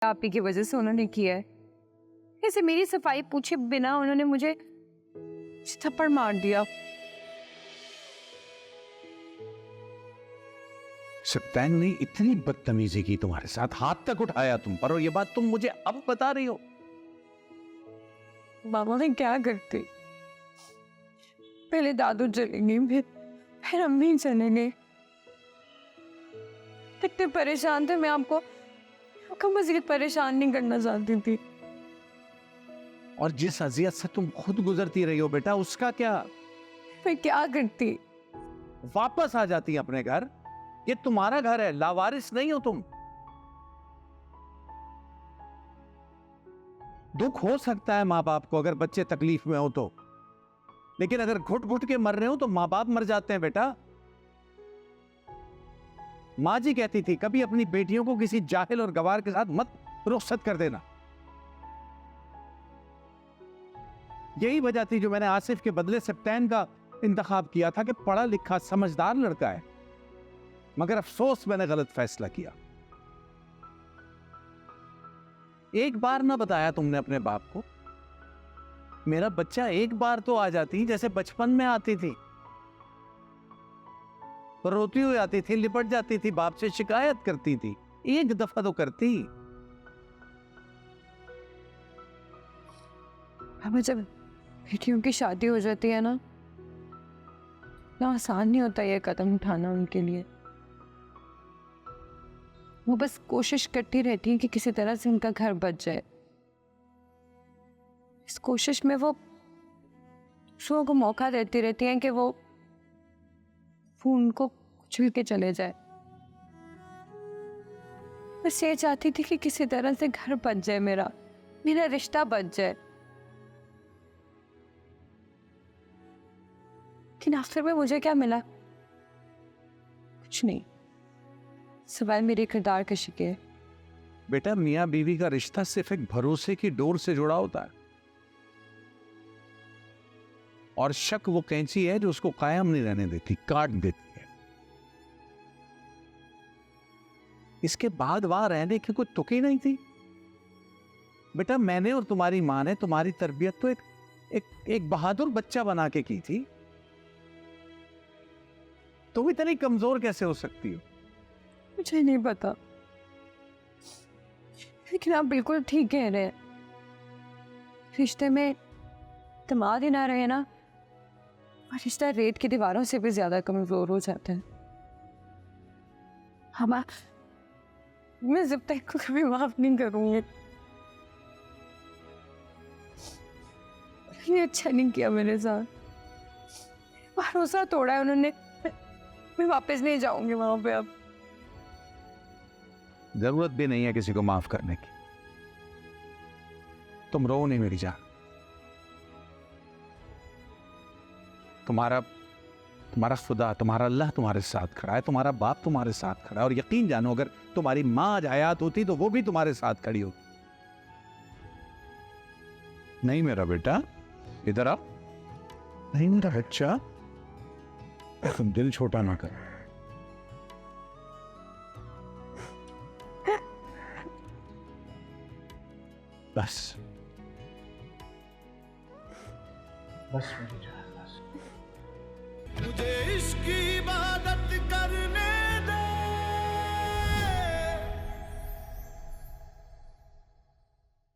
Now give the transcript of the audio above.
आप ही की वजह से उन्होंने किया है। ऐसे मेरी सफाई पूछे बिना उन्होंने मुझे थप्पड़ मार दिया। सप्तान ने इतनी बदतमीजी की तुम्हारे साथ, हाथ तक उठाया तुम पर, और ये बात तुम मुझे अब बता रही हो। मामा मैं क्या करती, पहले दादू चलेंगे फिर अम्मी चलेंगे। इतने परेशान थे, मैं आपको मजीद परेशान नहीं करना चाहती थी। और जिस अजियत से तुम खुद गुजरती रही हो बेटा, उसका क्या? मैं क्या करती? वापस आ जाती अपने घर। ये तुम्हारा घर है, लावारिस नहीं हो तुम। दुख हो सकता है माँ बाप को अगर बच्चे तकलीफ में हो तो, लेकिन अगर घुट घुट के मर रहे हो तो माँ बाप मर जाते हैं बेटा। माँ जी कहती थी कभी अपनी बेटियों को किसी जाहिल और गवार के साथ मत रुखसत कर देना। यही वजह थी जो मैंने आसिफ के बदले सप्तान का इंतखाब किया था कि पढ़ा लिखा समझदार लड़का है, मगर अफसोस मैंने गलत फैसला किया। एक बार ना बताया तुमने अपने बाप को। मेरा बच्चा एक बार तो आ जाती जैसे बचपन में आती थी, रोती हुई आती थी, लिपट जाती थी, बाप से शिकायत करती थी। एक दफा तो करती। हमें जब बेटियों की शादी हो जाती है ना, इतना आसान नहीं होता ये कदम उठाना उनके लिए। वो बस कोशिश करती रहती है कि किसी तरह से उनका घर बच जाए। इस कोशिश में वो दूसरों को मौका देती रहती हैं कि वो उनको कुचल के चले जाए। बस ये चाहती थी कि किसी तरह से घर बच जाए, मेरा रिश्ता बच जाए। लेकिन आखिर में मुझे क्या मिला? कुछ नहीं, सिवाय मेरे किरदार के शिके। बेटा मियां बीवी का रिश्ता सिर्फ एक भरोसे की डोर से जुड़ा होता है, और शक वो कैंची है जो उसको कायम नहीं रहने देती, काट देती है। इसके बाद वहां रहने की कोई तुक ही नहीं थी। बेटा मैंने और तुम्हारी मां ने तुम्हारी तरबियत तो एक बहादुर बच्चा बना के की थी। तुम इतनी कमजोर कैसे हो सकती हो? मुझे नहीं पता, लेकिन आप बिल्कुल ठीक कह रहे हैं। रिश्ते में दमाद ही ना रहे ना, और रिश्ता रेत की दीवारों से भी ज्यादा कमजोर हो जाता है। मैं जब तक को कभी माफ नहीं करूंगी। ये अच्छा नहीं किया मेरे साथ, भरोसा तोड़ा है उन्होंने। मैं वापस नहीं जाऊंगी वहां पे अब। जरूरत भी नहीं है किसी को माफ करने की। तुम रो नहीं मेरी जान। तुम्हारा खुदा, तुम्हारा अल्लाह तुम्हारे साथ खड़ा है, तुम्हारा बाप तुम्हारे साथ खड़ा है, और यकीन जानो अगर तुम्हारी मां आज हयात होती तो वो भी तुम्हारे साथ खड़ी होती। नहीं मेरा बेटा, इधर आ। नहीं मेरा बच्चा, दिल छोटा ना कर। बस बस मेरी जान, बस। मुझे इश्क की इबादत करने